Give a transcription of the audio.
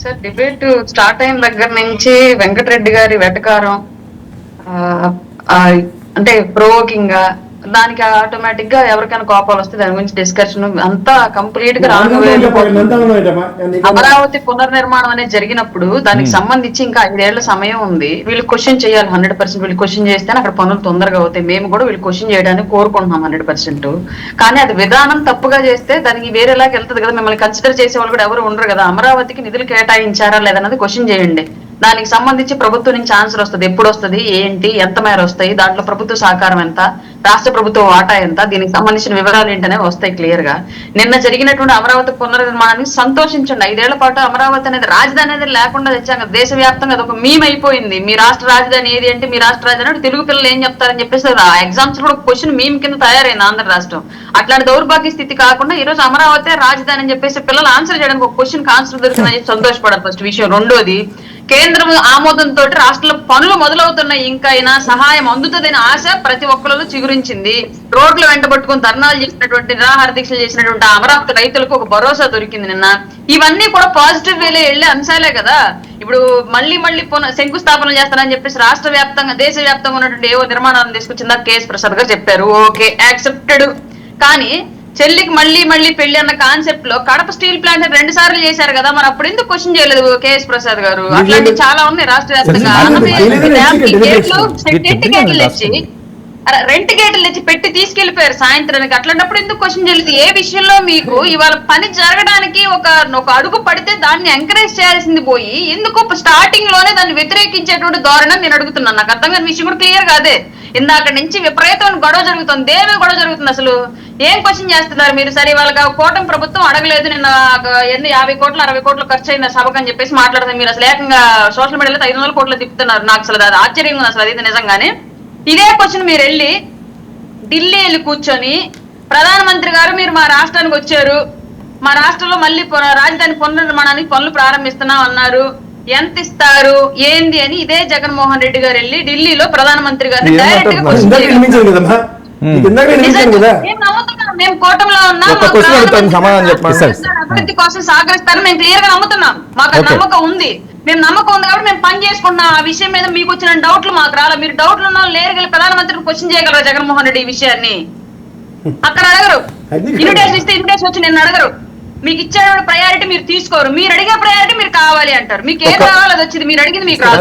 Sir debate start అయిన దగ్గర నుంచి వెంకటరెడ్డి గారి వెటకారం అంటే ప్రోవోకింగ్ గా దానికి ఆటోమేటిక్ గా ఎవరికైనా కోపాలు వస్తే దాని గురించి డిస్కషన్ అంతా కంప్లీట్ గా అమరావతి పునర్నిర్మాణం అనేది జరిగినప్పుడు దానికి సంబంధించి ఇంకా 5 ఏళ్ల సమయం ఉంది. వీళ్ళు క్వశ్చన్ చేయాలి 100%. వీళ్ళు క్వశ్చన్ చేస్తే అక్కడ పనులు తొందరగా అవుతాయి. మేము కూడా వీళ్ళు క్వశ్చన్ చేయడానికి కోరుకుంటున్నాం 100%. కానీ అది విధానం తప్పుగా చేస్తే దానికి వేరేలాగా వెళ్తుంది కదా. మిమ్మల్ని కన్సిడర్ చేసే వాళ్ళు కూడా ఎవరు ఉండరు కదా. అమరావతికి నిధులు కేటాయించారా లేదన్నది క్వశ్చన్ చేయండి. దానికి సంబంధించి ప్రభుత్వం నుంచి ఆన్సర్ వస్తుంది. ఎప్పుడు వస్తుంది, ఏంటి, ఎంత మేర వస్తాయి, దాంట్లో ప్రభుత్వ సహకారం ఎంత, రాష్ట్ర ప్రభుత్వ వాటా ఎంత, దీనికి సంబంధించిన వివరాలు ఏంటనే వస్తాయి క్లియర్ గా. నిన్న జరిగినటువంటి అమరావతి పునర్నిర్మాణానికి సంతోషించండి. 5 ఏళ్ల పాటు అమరావతి అనేది రాజధాని అనేది లేకుండా తెచ్చాక దేశవ్యాప్తంగా అదొక మీమ్ అయిపోయింది. మీ రాష్ట్ర రాజధాని ఏది అంటే మీ రాష్ట్ర రాజధాని తెలుగు పిల్లలు ఏం చెప్తారని చెప్పేసి ఎగ్జామ్స్ కూడా క్వశ్చన్ మీమ్ కింద తయారైంది ఆంధ్ర రాష్ట్రం. అట్లాంటి దౌర్భాగ్య స్థితి కాకుండా ఈ రోజు అమరావతి రాజధాని అని చెప్పేసి పిల్లలు ఆన్సర్ చేయడానికి ఒక క్వశ్చన్ ఆన్సర్ దొరికిందని సంతోషపడాలి ఫస్ట్ విషయం. రెండోది, కేంద్రం ఆమోదంతో రాష్ట్రంలో పనులు మొదలవుతున్నాయి. ఇంకైనా సహాయం అందుతుందని ఆశ ప్రతి ఒక్కరిలో చిగురించింది. రోడ్లు వెంటబట్టుకుని ధర్నాలు చేసినటువంటి, నిరాహార దీక్షలు చేసినటువంటి అమరావతి రైతులకు ఒక భరోసా దొరికింది నిన్న. ఇవన్నీ కూడా పాజిటివ్ వేలే వెళ్లే అంశాలే కదా. ఇప్పుడు మళ్ళీ శంకుస్థాపన చేస్తారని చెప్పేసి రాష్ట్ర వ్యాప్తంగా దేశ వ్యాప్తంగా ఉన్నటువంటి ఏవో నిర్మాణాలను తీసుకొచ్చిందా కేఎస్ ప్రసాద్ గారు చెప్పారు. Okay, accepted. కానీ చెల్లికి మళ్ళీ పెళ్లి అన్న కాన్సెప్ట్ లో కడప స్టీల్ ప్లాంట్ 2 సార్లు చేశారు కదా. మరి అప్పుడు ఎందుకు క్వశ్చన్ చేయలేదు కేఎస్ ప్రసాద్ గారు? అట్లాంటివి చాలా ఉన్నాయి రాష్ట్ర వ్యాప్తంగా. రెంట్ గేట్లు తెచ్చి పెట్టి తీసుకెళ్లిపోయారు సాయంత్రానికి. అట్లాంటప్పుడు ఎందుకు క్వశ్చన్ చేయలేదు? ఏ విషయంలో మీకు ఇవాళ పని జరగడానికి ఒక అడుగు పడితే దాన్ని ఎంకరేజ్ చేయాల్సింది పోయి ఎందుకు స్టార్టింగ్ లోనే దాన్ని వ్యతిరేకించేటువంటి ధోరణి నేను అడుగుతున్నాను. నాకు అర్థం కాని విషయం కూడా క్లియర్ గా అదే. ఇందాక నుంచి విపరీతమైన గొడవ జరుగుతుంది. దేని గొడవ జరుగుతుంది అసలు? ఏం క్వశ్చన్ చేస్తున్నారు మీరు? సరే, వాళ్ళకి కూటమి ప్రభుత్వం అడగలేదు. నిన్న 50 కోట్లు 60 కోట్లు ఖర్చు అయింది సభకు అని చెప్పేసి మాట్లాడుతున్నారు. మీరు అసలు ఏకంగా సోషల్ మీడియాలో 500 కోట్లు తిప్పుతున్నారు. నాకు అసలు అది ఆశ్చర్యంగా ఉంది అసలు. అది నిజంగానే ఇదే క్వశ్చన్ మీరు ఢిల్లీ వెళ్ళి కూర్చొని ప్రధానమంత్రి గారు మీరు మా రాష్ట్రానికి వచ్చారు, మా రాష్ట్రంలో మళ్ళీ రాజధాని పునర్నిర్మాణానికి పనులు ప్రారంభిస్తున్నాం అన్నారు, ఎంత ఇస్తారు ఏంది అని ఇదే జగన్మోహన్ రెడ్డి గారు వెళ్ళి ఢిల్లీలో ప్రధానమంత్రి గారిని డైరెక్ట్ గా మేము కూటమిలో ఉన్నాం, అభివృద్ధి కోసం సహకరిస్తారని మేము క్లియర్ గా నమ్ముతున్నాం. మాకు నమ్మకం ఉంది. మేము నమ్మకం ఉంది కాబట్టి మేము పని చేసుకుంటున్నాం. ఆ విషయం మీద మీకు వచ్చిన డౌట్లు మాకు రాలా. మీరు డౌట్లు ఉన్న వాళ్ళు లేరు వెళ్ళి ప్రధానమంత్రిని క్వశ్చన్ చేయగలరా జగన్మోహన్ రెడ్డి ఈ విషయాన్ని? అక్కడ అడగరు. ఇన్విటేషన్ ఇస్తే ఇన్విటేషన్ వచ్చి నేను అడగరు. మీకు ఇచ్చే ప్రయారిటీ మీరు తీసుకోరు. మీరు అడిగే ప్రయారిటీ మీరు కావాలి అంటారు. మీకు ఏం కావాలి అది వచ్చింది. మీరు అడిగింది మీకు రాదు.